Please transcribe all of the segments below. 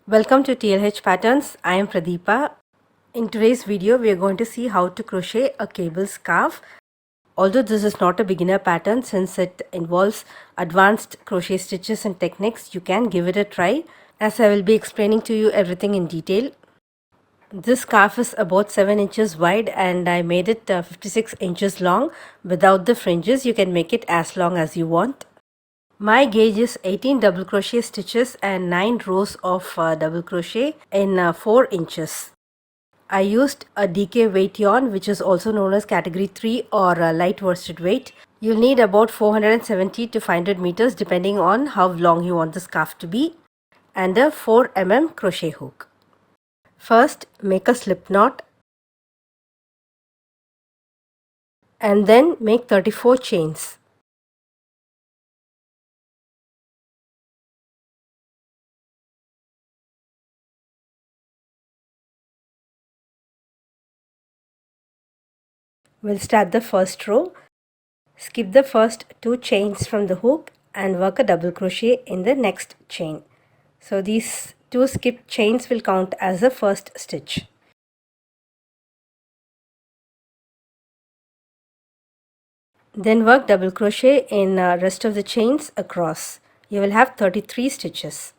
Welcome to TLH Patterns. I am Pradeepa. In today's video, we are going to see how to crochet a cable scarf. Although this is not a beginner pattern, since it involves advanced crochet stitches and techniques, you can give it a try, as I will be explaining to you everything in detail. This scarf is about 7 inches wide and I made it 56 inches long. Without the fringes, you can make it as long as you want. My gauge is 18 double crochet stitches and 9 rows of double crochet in 4 inches. I used a DK weight yarn, which is also known as category 3 or light worsted weight. You'll need about 470 to 500 meters depending on how long you want the scarf to be, and a 4 mm crochet hook. First, make a slip knot and then make 34 chains. We'll start the first row. Skip the first 2 chains from the hook and work a double crochet in the next chain. So these 2 skipped chains will count as the first stitch. Then work double crochet in rest of the chains across. You will have 33 stitches.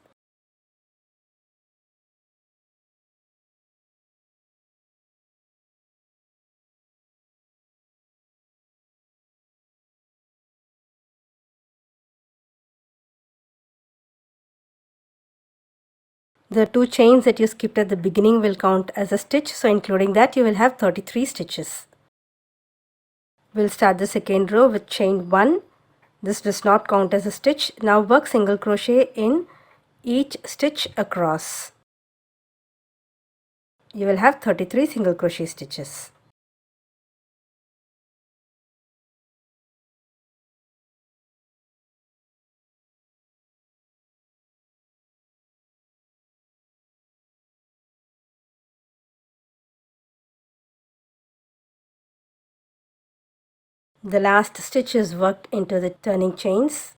The 2 chains that you skipped at the beginning will count as a stitch, so including that you will have 33 stitches. We'll start the second row with chain 1. This does not count as a stitch. Now work single crochet in each stitch across. You will have 33 single crochet stitches. The last stitch is worked into the turning chains.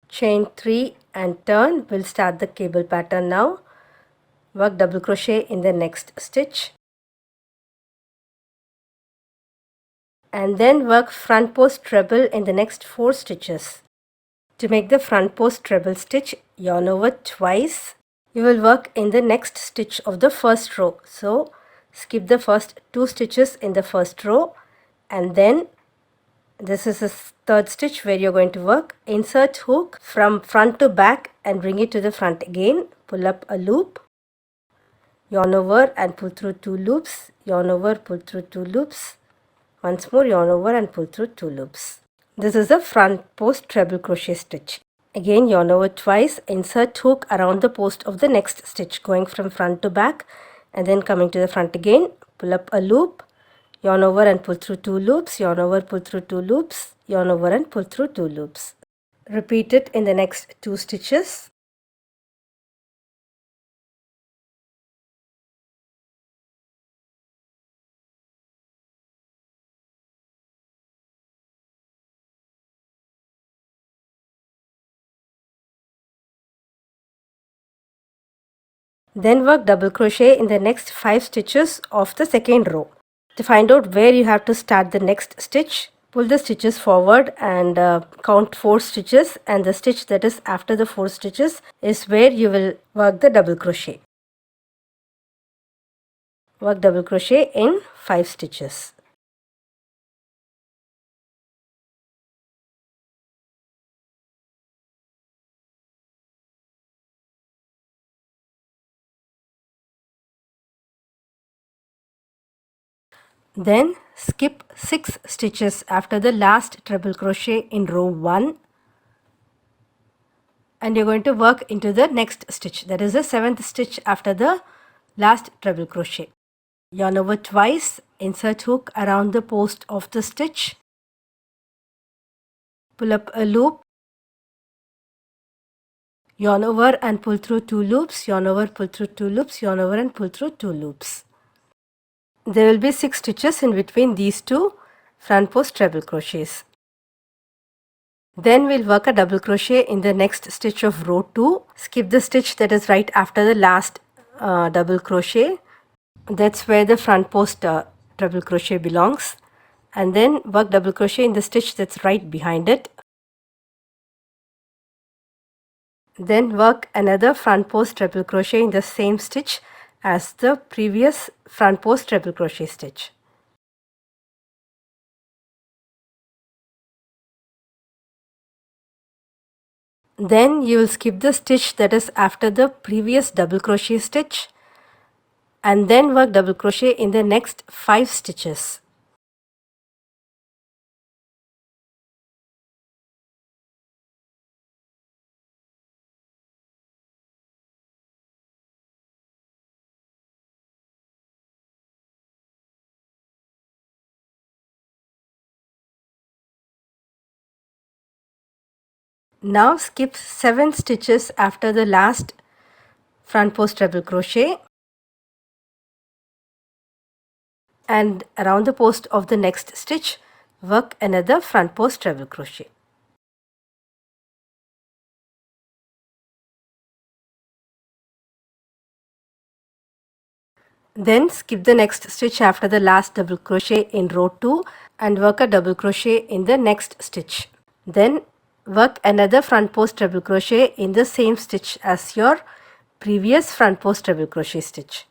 Chain 3 and turn. We'll start the cable pattern now. Work double crochet in the next stitch. And then work front post treble in the next 4 stitches. To make the front post treble stitch, yarn over twice. You will work in the next stitch of the first row. So skip the first 2 stitches in the first row, and then this is the third stitch where you're going to work. Insert hook from front to back and bring it to the front again. Pull up a loop, yarn over and pull through 2 loops, yarn over, pull through 2 loops. Once more, yarn over and pull through 2 loops. This is a front post treble crochet stitch. Again, yarn over twice, insert hook around the post of the next stitch, going from front to back and then coming to the front again. Pull up a loop, yarn over and pull through 2 loops, yarn over, pull through 2 loops, yarn over and pull through 2 loops. Repeat it in the next 2 stitches. Then work double crochet in the next 5 stitches of the second row. To find out where you have to start the next stitch, pull the stitches forward and count 4 stitches, and the stitch that is after the 4 stitches is where you will work the double crochet. Work double crochet in 5 stitches. Then skip 6 stitches after the last treble crochet in row 1, and you're going to work into the next stitch, that is the 7th stitch after the last treble crochet. Yarn over twice, insert hook around the post of the stitch, pull up a loop, yarn over and pull through 2 loops, yarn over, pull through 2 loops, yarn over and pull through 2 loops. There will be 6 stitches in between these 2 front post treble crochets. Then we'll work a double crochet in the next stitch of row 2. Skip the stitch that is right after the last double crochet. That's where the front post double crochet belongs. And then work double crochet in the stitch that's right behind it. Then work another front post treble crochet in the same stitch as the previous front post treble crochet stitch. Then you will skip the stitch that is after the previous double crochet stitch and then work double crochet in the next 5 stitches. Now skip 7 stitches after the last front post treble crochet and around the post of the next stitch work another front post treble crochet. Then skip the next stitch after the last double crochet in row 2 and work a double crochet in the next stitch. Then work another front post treble crochet in the same stitch as your previous front post treble crochet stitch.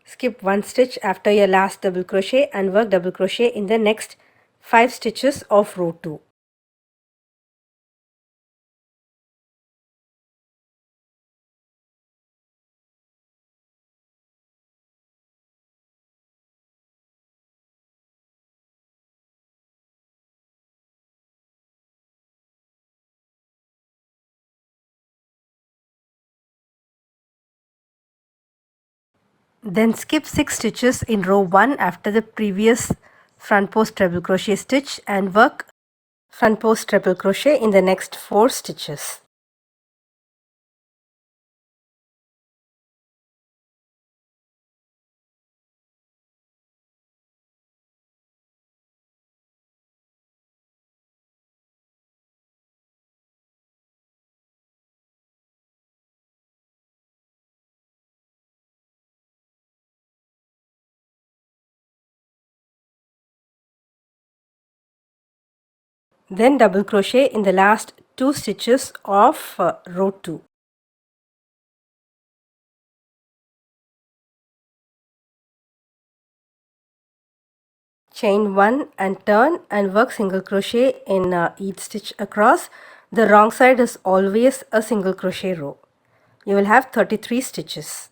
Skip 1 stitch after your last double crochet and work double crochet in the next 5 stitches of row 2. Then skip 6 stitches in row 1 after the previous front post treble crochet stitch and work front post treble crochet in the next 4 stitches. Then double crochet in the last 2 stitches of row 2. Chain 1 and turn and work single crochet in each stitch across. The wrong side is always a single crochet row. You will have 33 stitches.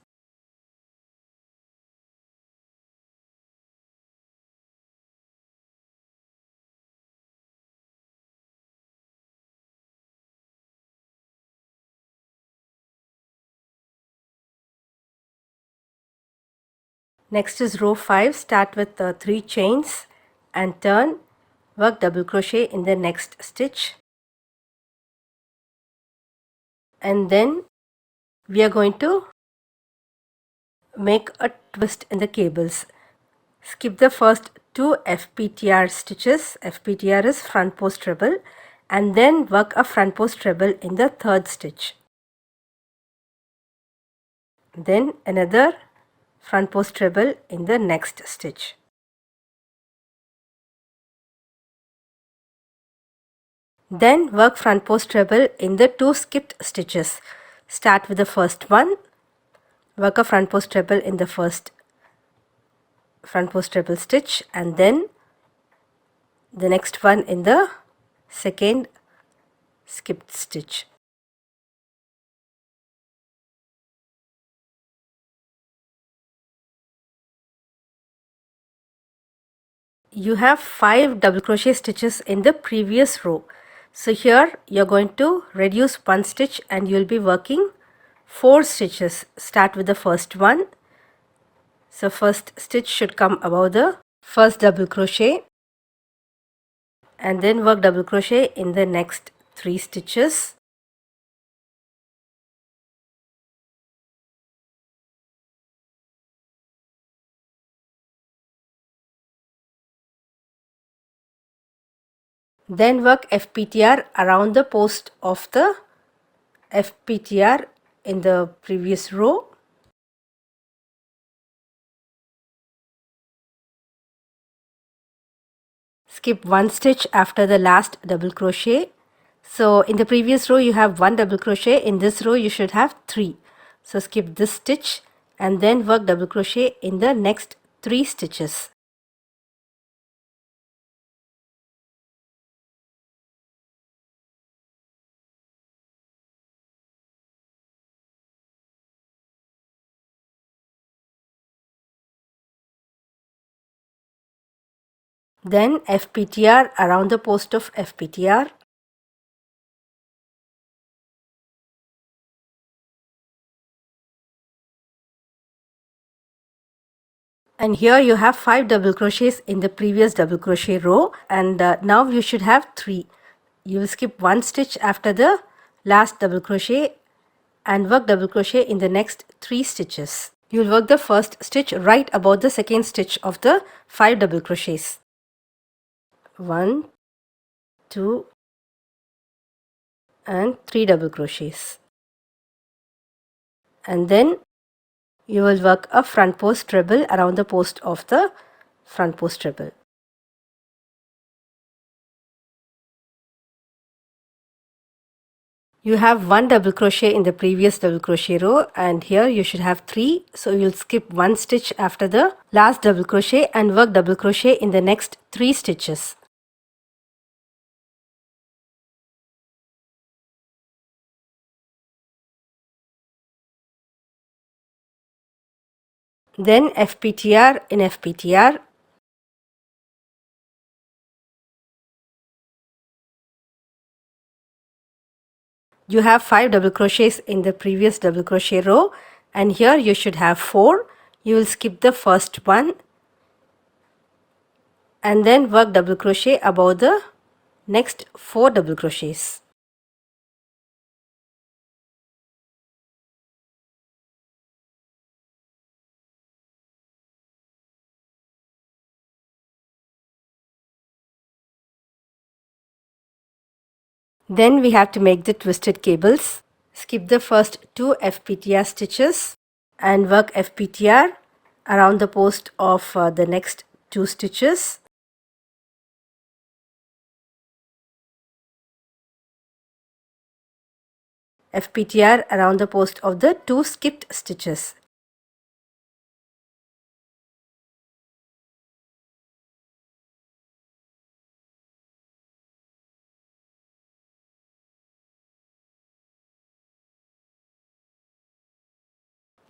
Next is row 5. Start with 3 chains and turn. Work double crochet in the next stitch. And then we are going to make a twist in the cables. Skip the first 2 FPTR stitches. FPTR is front post treble, and then work a front post treble in the 3rd stitch. Then another front post treble in the next stitch. Then work front post treble in the 2 skipped stitches. Start with the first one. Work a front post treble in the first front post treble stitch and then the next one in the second skipped stitch. You have 5 double crochet stitches in the previous row. So here you're going to reduce 1 stitch and you'll be working 4 stitches. Start with the first one. So first stitch should come above the first double crochet and then work double crochet in the next 3 stitches. Then work FPTR around the post of the FPTR in the previous row. Skip one stitch after the last double crochet. So in the previous row you have one double crochet, in this row you should have three. So skip this stitch and then work double crochet in the next 3 stitches. Then FPTR around the post of FPTR. And here you have 5 double crochets in the previous double crochet row, and now you should have 3. You will skip one stitch after the last double crochet and work double crochet in the next 3 stitches. You will work the first stitch right above the second stitch of the 5 double crochets. 1, 2 and 3 double crochets. And then you will work a front post treble around the post of the front post treble. You have one double crochet in the previous double crochet row, and here you should have 3. So you'll skip one stitch after the last double crochet and work double crochet in the next 3 stitches. Then FPTR in FPTR. You have 5 double crochets in the previous double crochet row, and here you should have 4. You will skip the first one and then work double crochet above the next 4 double crochets. Then we have to make the twisted cables. Skip the first 2 FPTR stitches and work FPTR around the post of the next 2 stitches. FPTR around the post of the 2 skipped stitches.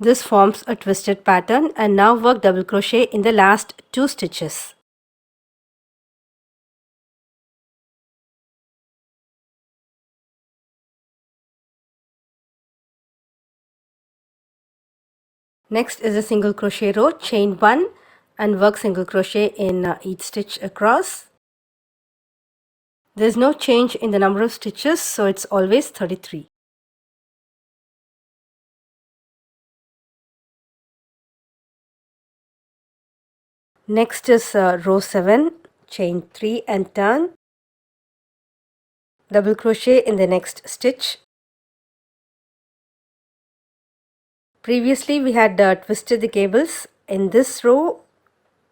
This forms a twisted pattern, and now work double crochet in the last 2 stitches. Next is a single crochet row, chain 1 and work single crochet in each stitch across. There is no change in the number of stitches, so it's always 33. Next is row 7, chain 3 and turn. Double crochet in the next stitch. Previously we had twisted the cables. In this row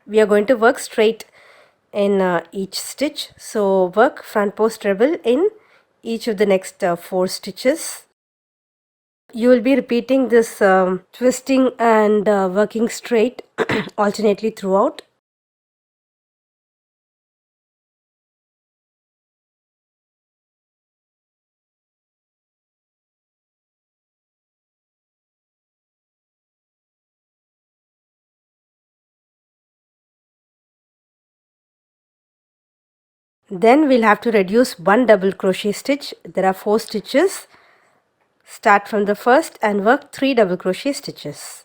we are going to work straight in each stitch. So work front post treble in each of the next 4 stitches. You will be repeating this twisting and working straight alternately throughout. Then we'll have to reduce one double crochet stitch. There are 4 stitches. Start from the first and work 3 double crochet stitches.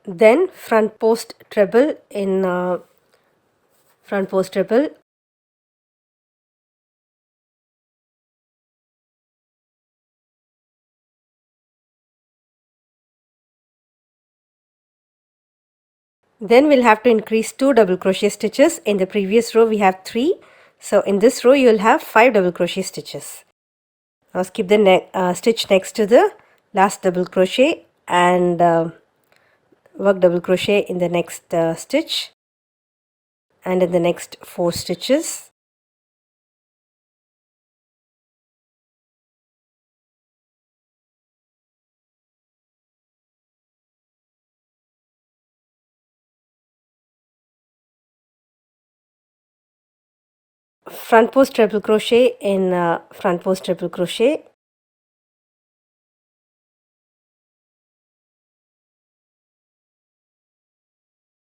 Then front post treble in front post treble. Then we'll have to increase 2 double crochet stitches. In the previous row we have 3. So in this row you'll have 5 double crochet stitches. Now skip the stitch next to the last double crochet and work double crochet in the next stitch and in the next 4 stitches. Front post treble crochet in front post treble crochet.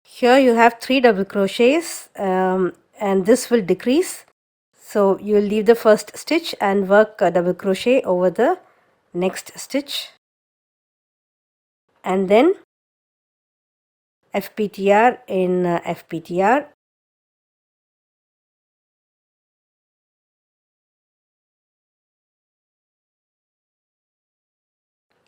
Here you have 3 double crochets and this will decrease. So you will leave the first stitch and work a double crochet over the next stitch and then FPTR in FPTR.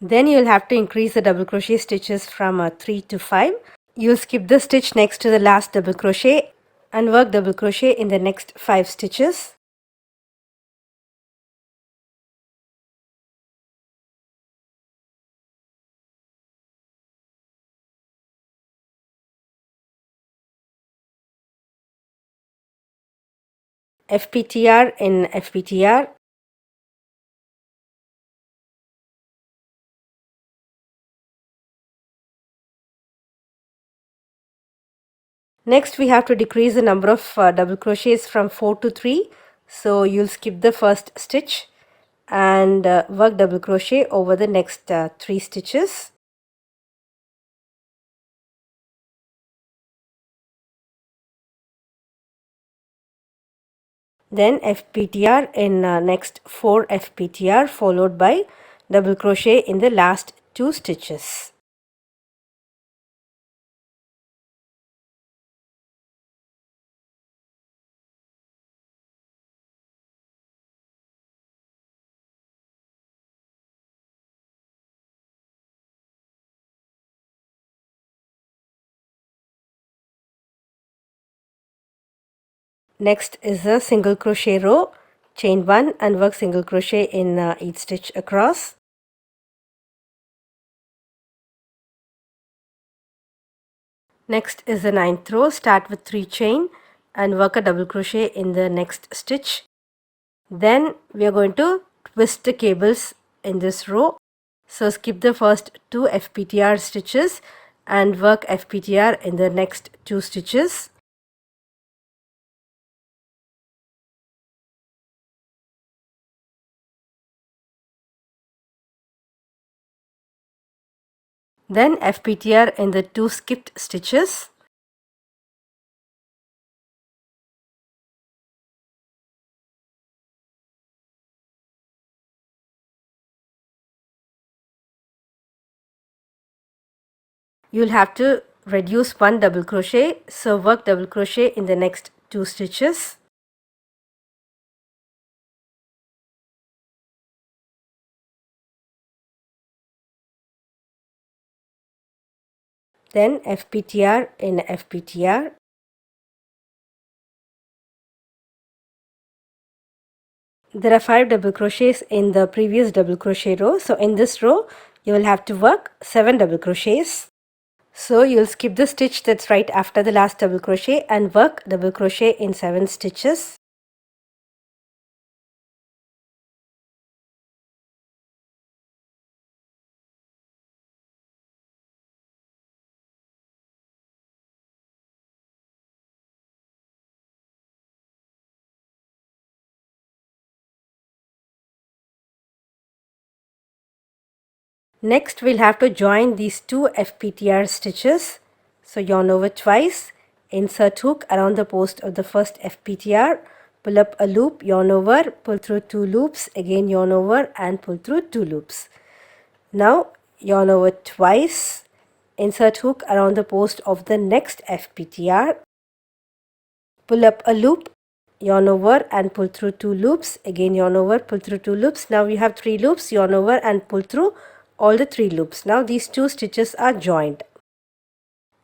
Then you will have to increase the double crochet stitches from 3 to 5. You will skip the stitch next to the last double crochet and work double crochet in the next 5 stitches. FPTR in FPTR. Next we have to decrease the number of double crochets from 4 to 3. So you'll skip the first stitch and work double crochet over the next 3 stitches. Then FPTR in next 4 FPTR followed by double crochet in the last 2 stitches. Next is a single crochet row, chain 1 and work single crochet in each stitch across. Next is the 9th row, start with 3 chain and work a double crochet in the next stitch. Then we are going to twist the cables in this row. So skip the first 2 FPTR stitches and work FPTR in the next 2 stitches. Then FPTR in the 2 skipped stitches. You'll have to reduce 1 double crochet, so work double crochet in the next 2 stitches. Then FPTR in FPTR. There are 5 double crochets in the previous double crochet row, so in this row you will have to work 7 double crochets. So you'll skip the stitch that's right after the last double crochet and work double crochet in 7 stitches. Next we'll have to join these 2 FPTR stitches. So yarn over twice, insert hook around the post of the first FPTR, pull up a loop, yarn over, pull through 2 loops, again yarn over and pull through 2 loops. Now yarn over twice, insert hook around the post of the next FPTR, pull up a loop, yarn over and pull through 2 loops, again yarn over, pull through 2 loops. Now you have 3 loops, yarn over and pull through all the 3 loops. Now these 2 stitches are joined.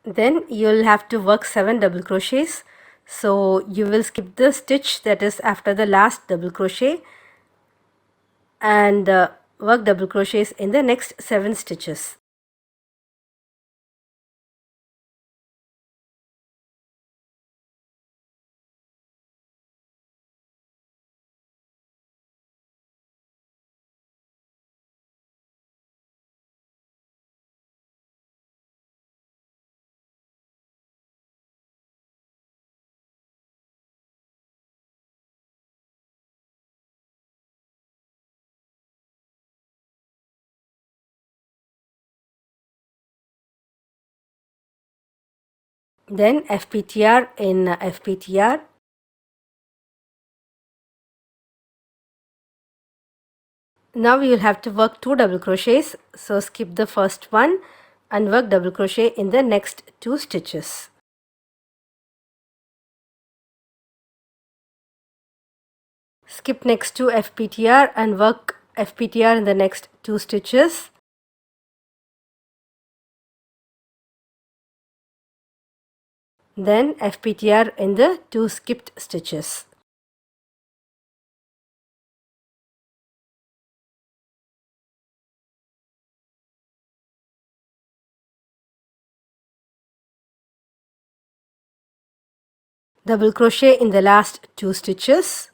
Then you'll have to work 7 double crochets. So you will skip the stitch that is after the last double crochet and work double crochets in the next 7 stitches. Then FPTR in FPTR. Now you will have to work 2 double crochets, so skip the first one and work double crochet in the next 2 stitches. Skip next to FPTR and work FPTR in the next 2 stitches. Then FPTR in the 2 skipped stitches. Double crochet in the last 2 stitches.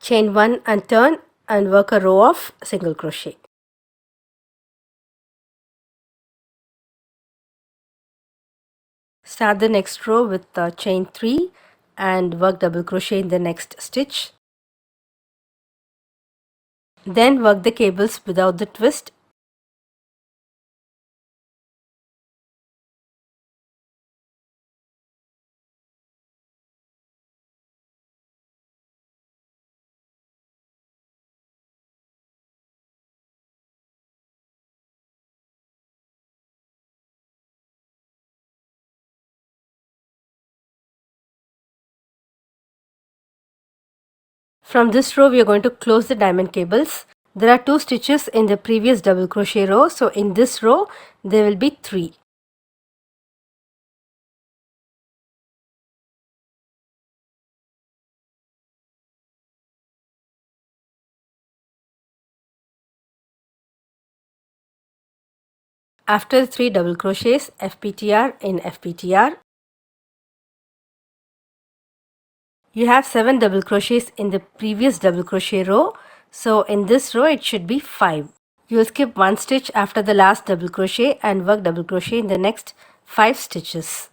Chain 1 and turn and work a row of single crochet. Start the next row with chain 3 and work double crochet in the next stitch. Then work the cables without the twist. From this row we are going to close the diamond cables. There are 2 stitches in the previous double crochet row, so in this row there will be 3. After 3 double crochets, FPTR in FPTR. You have 7 double crochets in the previous double crochet row, so in this row it should be 5. You will skip 1 stitch after the last double crochet and work double crochet in the next 5 stitches.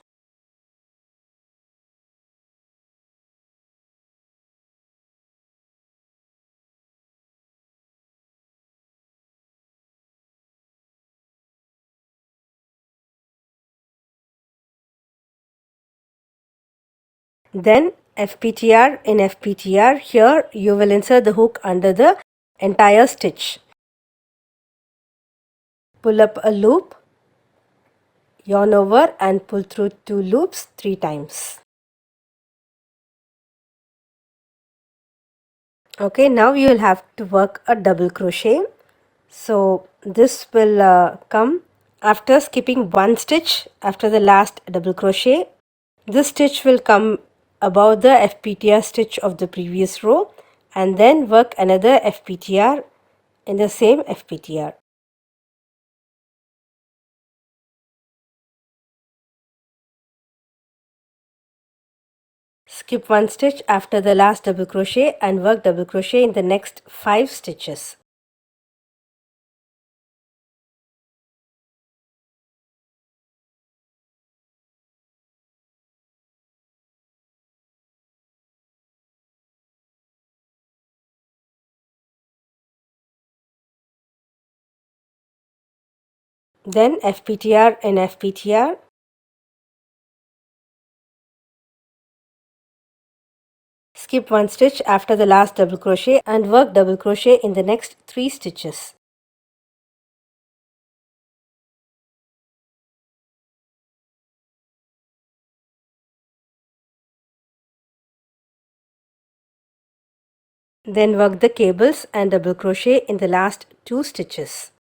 Then FPTR in FPTR. Here you will insert the hook under the entire stitch. Pull up a loop, yarn over and pull through 2 loops 3 times. Okay, now you will have to work a double crochet. So this will come after skipping 1 stitch after the last double crochet. This stitch will come above the FPTR stitch of the previous row and then work another FPTR in the same FPTR. Skip 1 stitch after the last double crochet and work double crochet in the next 5 stitches. Then FPTR in FPTR. Skip 1 stitch after the last double crochet and work double crochet in the next 3 stitches. Then work the cables and double crochet in the last 2 stitches.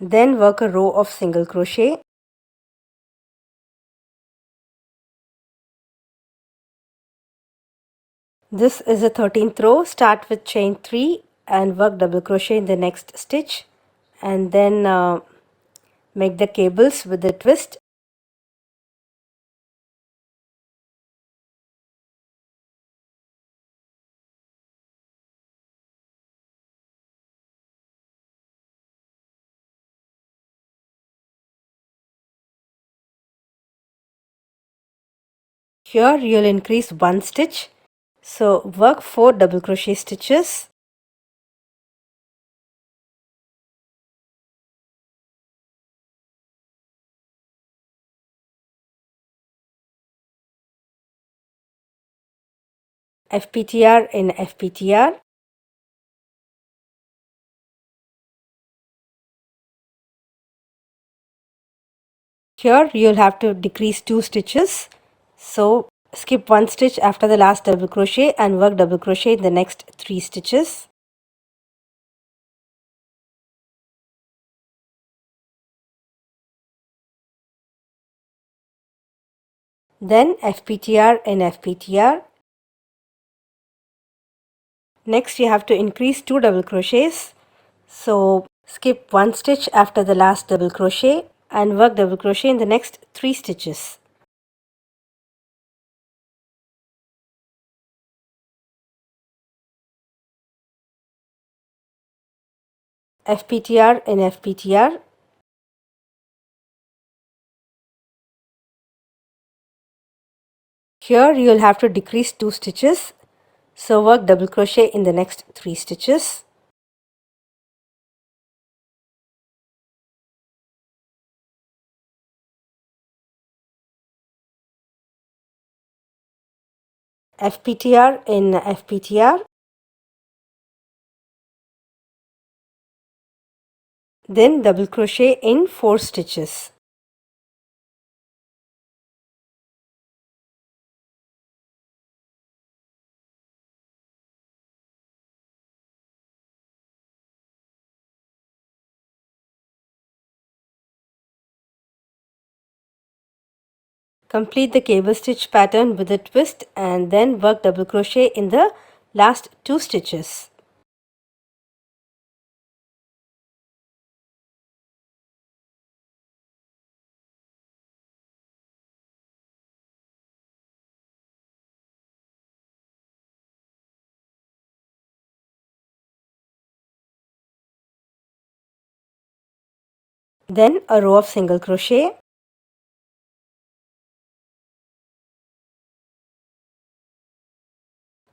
Then work a row of single crochet. This is a 13th row. Start with chain 3 and work double crochet in the next stitch, and then make the cables with a twist. Here you'll increase 1 stitch, so work 4 double crochet stitches. FPTR in FPTR. Here you'll have to decrease 2 stitches, so skip 1 stitch after the last double crochet and work double crochet in the next 3 stitches. Then FPTR in FPTR. Next you have to increase 2 double crochets, so skip 1 stitch after the last double crochet and work double crochet in the next 3 stitches. FPTR in FPTR. Here you will have to decrease 2 stitches, so work double crochet in the next 3 stitches. FPTR in FPTR. Then double crochet in 4 stitches. Complete the cable stitch pattern with a twist and then work double crochet in the last 2 stitches. Then a row of single crochet.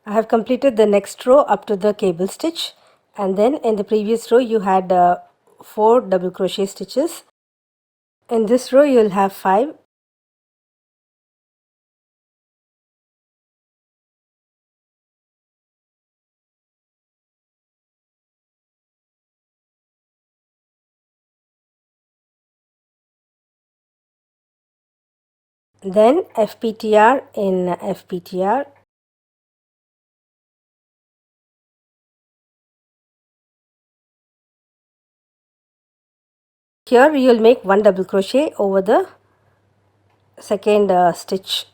I have completed the next row up to the cable stitch, and then in the previous row you had 4 double crochet stitches. In this row you will have 5. Then FPTR in FPTR. Here you will make 1 double crochet over the second stitch,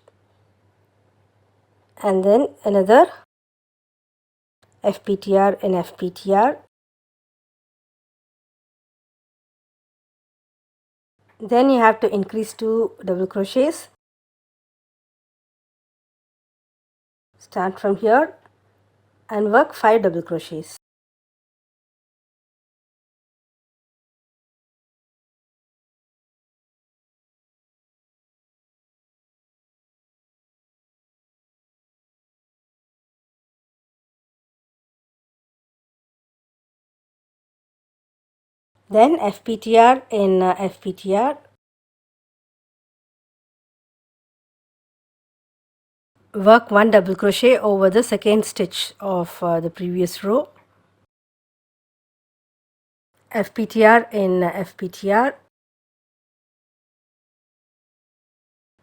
and then another FPTR in FPTR. Then you have to increase 2 double crochets. Start from here and work 5 double crochets. Then FPTR in FPTR. Work 1 double crochet over the second stitch of the previous row. FPTR in FPTR.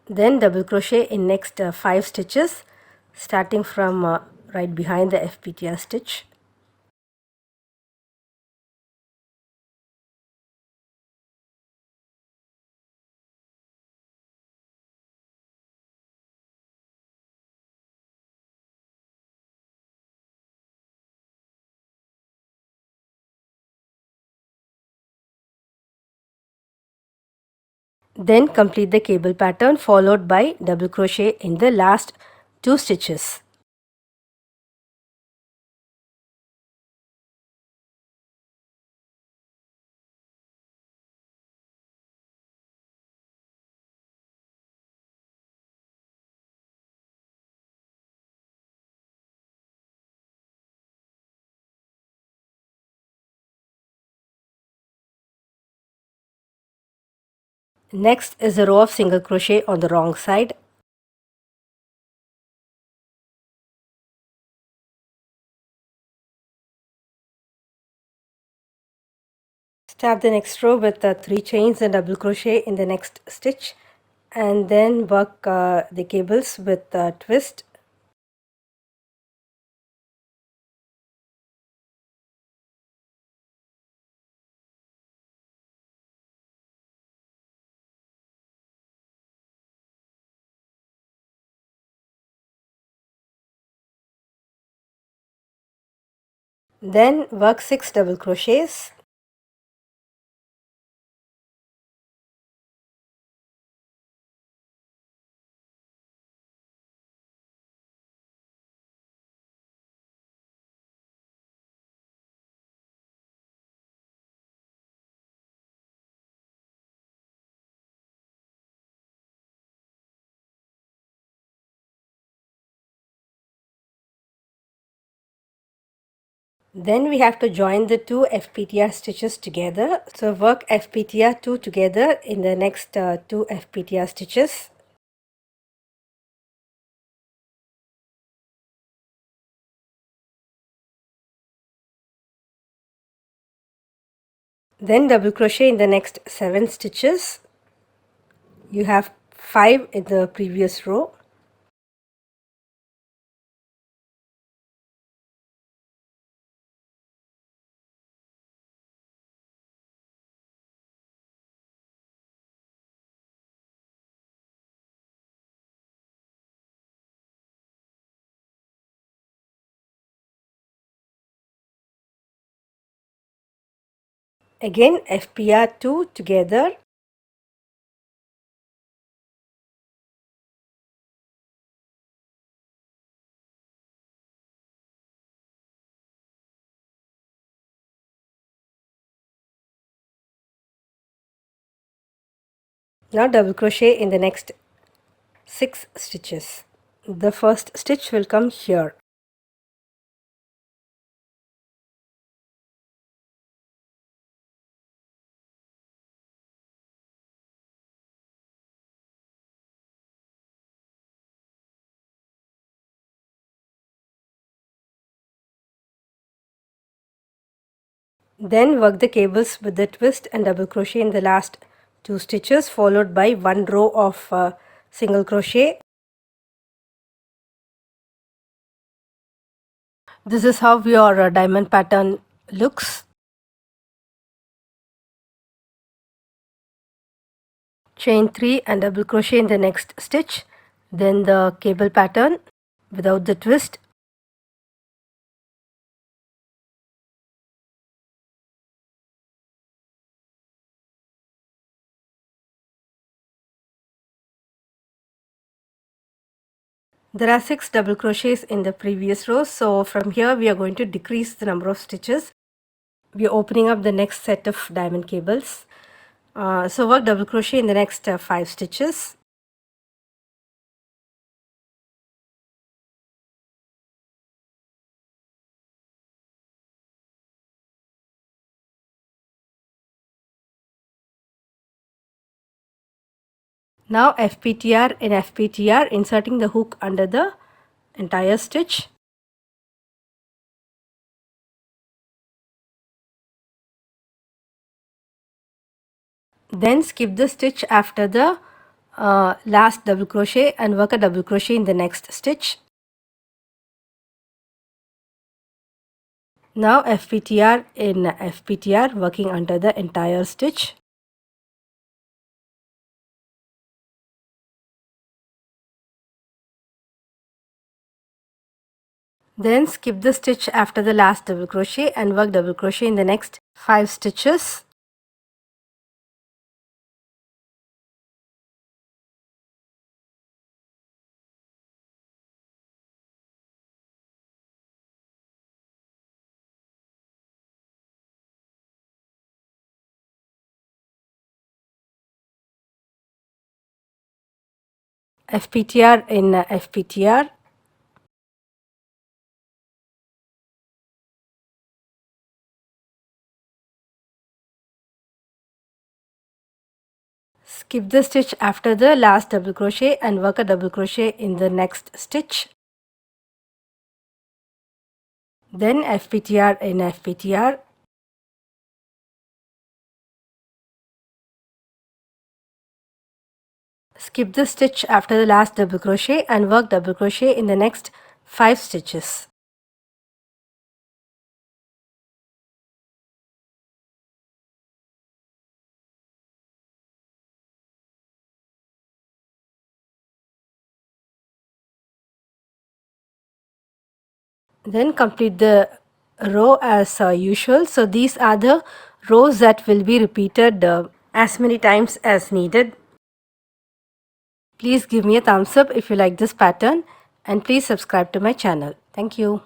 Then double crochet in next 5 stitches, starting from right behind the FPTR stitch. Then complete the cable pattern followed by double crochet in the last 2 stitches. Next is a row of single crochet on the wrong side. Start the next row with 3 chains and double crochet in the next stitch, and then work the cables with a twist. Then work 6 double crochets. Then we have to join the 2 FPTR stitches together. So work FPTR 2 together in the next 2 FPTR stitches. Then double crochet in the next 7 stitches. You have 5 in the previous row. Again FPR 2 together. Now double crochet in the next 6 stitches. The first stitch will come here. Then work the cables with the twist and double crochet in the last 2 stitches, followed by 1 row of single crochet. This is how your diamond pattern looks. Chain 3 and double crochet in the next stitch, then the cable pattern without the twist. There are 6 double crochets in the previous row, so from here we are going to decrease the number of stitches. We are opening up the next set of diamond cables. So work double crochet in the next 5 stitches. Now FPTR in FPTR, inserting the hook under the entire stitch. Then skip the stitch after the last double crochet and work a double crochet in the next stitch. Now FPTR in FPTR, working under the entire stitch. Then skip the stitch after the last double crochet and work double crochet in the next 5 stitches. FPTR in FPTR. Skip the stitch after the last double crochet and work a double crochet in the next stitch. Then FPTR in FPTR. Skip the stitch after the last double crochet and work double crochet in the next 5 stitches. Then complete the row as usual. So these are the rows that will be repeated as many times as needed. Please give me a thumbs up if you like this pattern and please subscribe to my channel. Thank you.